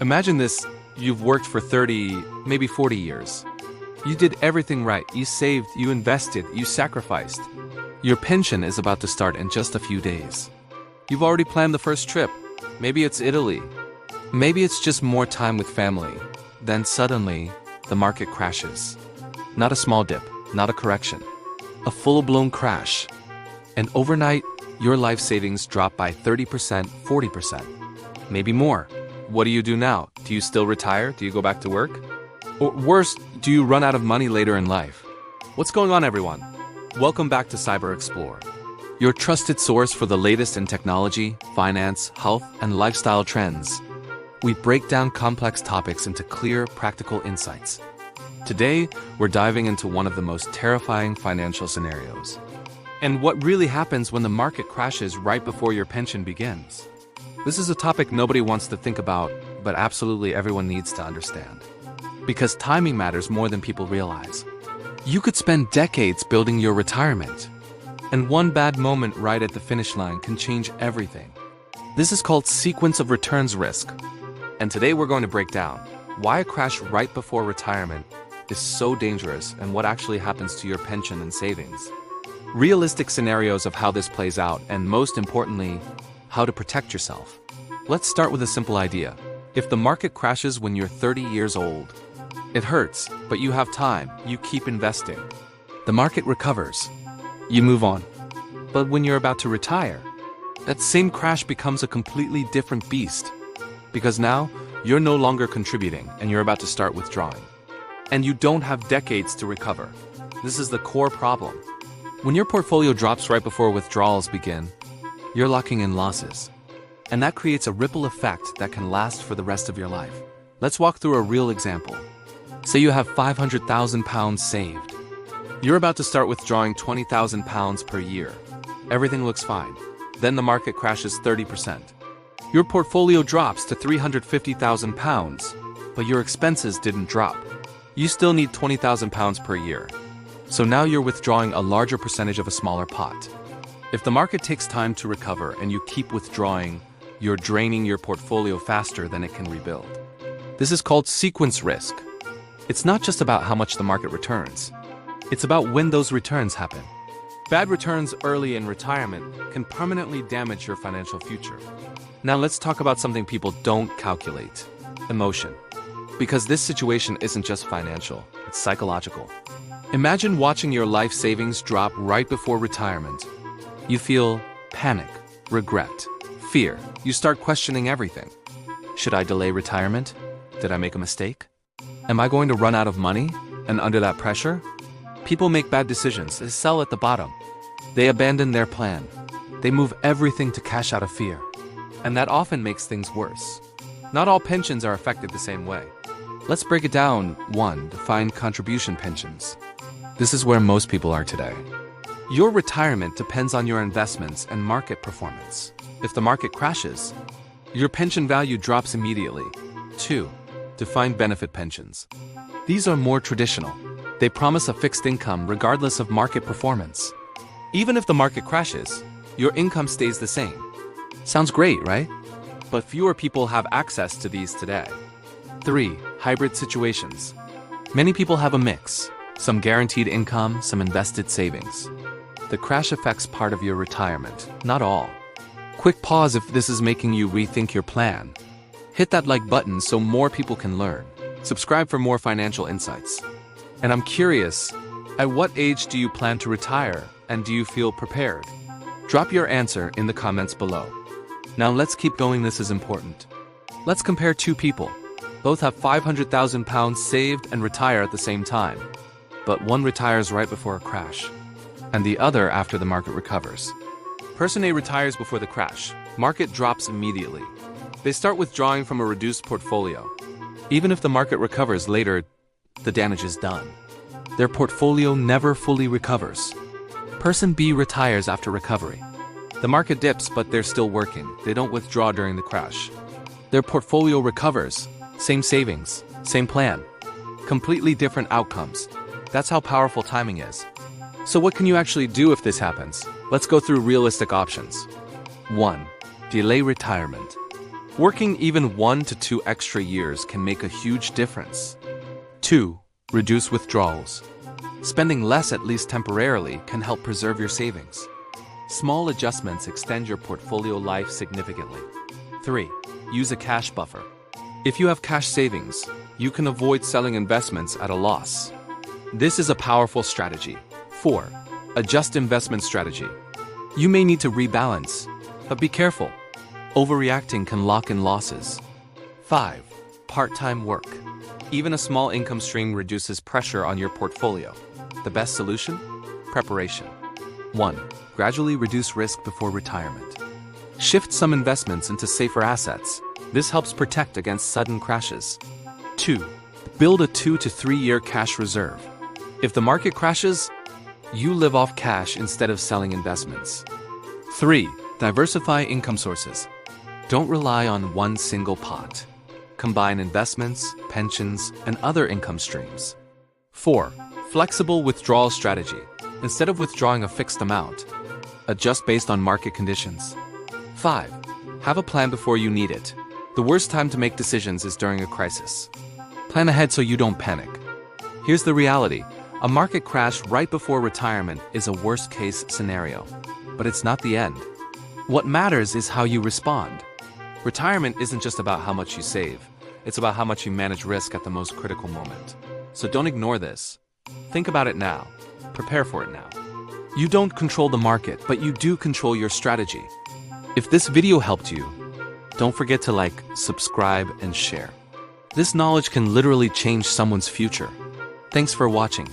Imagine this, you've worked for 30, maybe 40 years. You did everything right, you saved, you invested, you sacrificed. Your pension is about to start in just a few days. You've already planned the first trip. Maybe it's Italy. Maybe it's just more time with family. Then suddenly, the market crashes. Not a small dip, not a correction. A full-blown crash. And overnight, your life savings drop by 30%, 40%. Maybe more. What do you do now? Do you still retire? Do you go back to work? Or worse, do you run out of money later in life? What's going on, everyone? Welcome back to Cyber Explore, your trusted source for the latest in technology, finance, health, and lifestyle trends. We break down complex topics into clear, practical insights. Today, we're diving into one of the most terrifying financial scenarios. And what really happens when the market crashes right before your pension begins? This is a topic nobody wants to think about, but absolutely everyone needs to understand. Because timing matters more than people realize. You could spend decades building your retirement, and one bad moment right at the finish line can change everything. This is called sequence of returns risk. And today we're going to break down why a crash right before retirement is so dangerous and what actually happens to your pension and savings. Realistic scenarios of how this plays out, and most importantly, how to protect yourself. Let's start with a simple idea. If the market crashes when you're 30 years old, it hurts, but you have time, you keep investing. The market recovers. You move on. But when you're about to retire, that same crash becomes a completely different beast. Because now, you're no longer contributing and you're about to start withdrawing. And you don't have decades to recover. This is the core problem. When your portfolio drops right before withdrawals begin, you're locking in losses. And that creates a ripple effect that can last for the rest of your life. Let's walk through a real example. Say you have £500,000 saved. You're about to start withdrawing £20,000 per year. Everything looks fine. Then the market crashes 30%. Your portfolio drops to £350,000, but your expenses didn't drop. You still need £20,000 per year. So now you're withdrawing a larger percentage of a smaller pot. If the market takes time to recover and you keep withdrawing, you're draining your portfolio faster than it can rebuild. This is called sequence risk. It's not just about how much the market returns. It's about when those returns happen. Bad returns early in retirement can permanently damage your financial future. Now let's talk about something people don't calculate: emotion. Because this situation isn't just financial, it's psychological. Imagine watching your life savings drop right before retirement. You feel panic, regret, fear. You start questioning everything. Should I delay retirement? Did I make a mistake? Am I going to run out of money? And under that pressure, people make bad decisions. They sell at the bottom. They abandon their plan. They move everything to cash out of fear. And that often makes things worse. Not all pensions are affected the same way. Let's break it down. 1. Defined contribution pensions. This is where most people are today. Your retirement depends on your investments and market performance. If the market crashes, your pension value drops immediately. 2. Defined benefit pensions. These are more traditional. They promise a fixed income regardless of market performance. Even if the market crashes, your income stays the same. Sounds great, right? But fewer people have access to these today. 3. Hybrid situations. Many people have a mix. Some guaranteed income, some invested savings. The crash affects part of your retirement, not all. Quick pause if this is making you rethink your plan. Hit that like button so more people can learn. Subscribe for more financial insights. And I'm curious, at what age do you plan to retire, and do you feel prepared? Drop your answer in the comments below. Now let's keep going, this is important. Let's compare two people. Both have £500,000 saved and retire at the same time. But one retires right before a crash, and the other after the market recovers. Person A retires before the crash. Market drops immediately. They start withdrawing from a reduced portfolio. Even if the market recovers later, the damage is done. Their portfolio never fully recovers. Person B retires after recovery. The market dips, but they're still working. They don't withdraw during the crash. Their portfolio recovers. Same savings, same plan. Completely different outcomes. That's how powerful timing is. So what can you actually do if this happens? Let's go through realistic options. 1. Delay retirement. Working even 1 to 2 extra years can make a huge difference. 2. Reduce withdrawals. Spending less, at least temporarily, can help preserve your savings. Small adjustments extend your portfolio life significantly. 3. Use a cash buffer. If you have cash savings, you can avoid selling investments at a loss. This is a powerful strategy. 4. Adjust investment strategy. You may need to rebalance, but be careful. Overreacting can lock in losses. 5. Part-time work. Even a small income stream reduces pressure on your portfolio. The best solution? Preparation. 1. Gradually reduce risk before retirement. Shift some investments into safer assets. This helps protect against sudden crashes. 2. Build a 2 to 3 year cash reserve. If the market crashes, you live off cash instead of selling investments. 3. Diversify income sources. Don't rely on one single pot. Combine investments, pensions, and other income streams. 4. Flexible withdrawal strategy. Instead of withdrawing a fixed amount, adjust based on market conditions. 5. Have a plan before you need it. The worst time to make decisions is during a crisis. Plan ahead so you don't panic. Here's the reality. A market crash right before retirement is a worst-case scenario. But it's not the end. What matters is how you respond. Retirement isn't just about how much you save. It's about how much you manage risk at the most critical moment. So don't ignore this. Think about it now. Prepare for it now. You don't control the market, but you do control your strategy. If this video helped you, don't forget to like, subscribe, and share. This knowledge can literally change someone's future. Thanks for watching.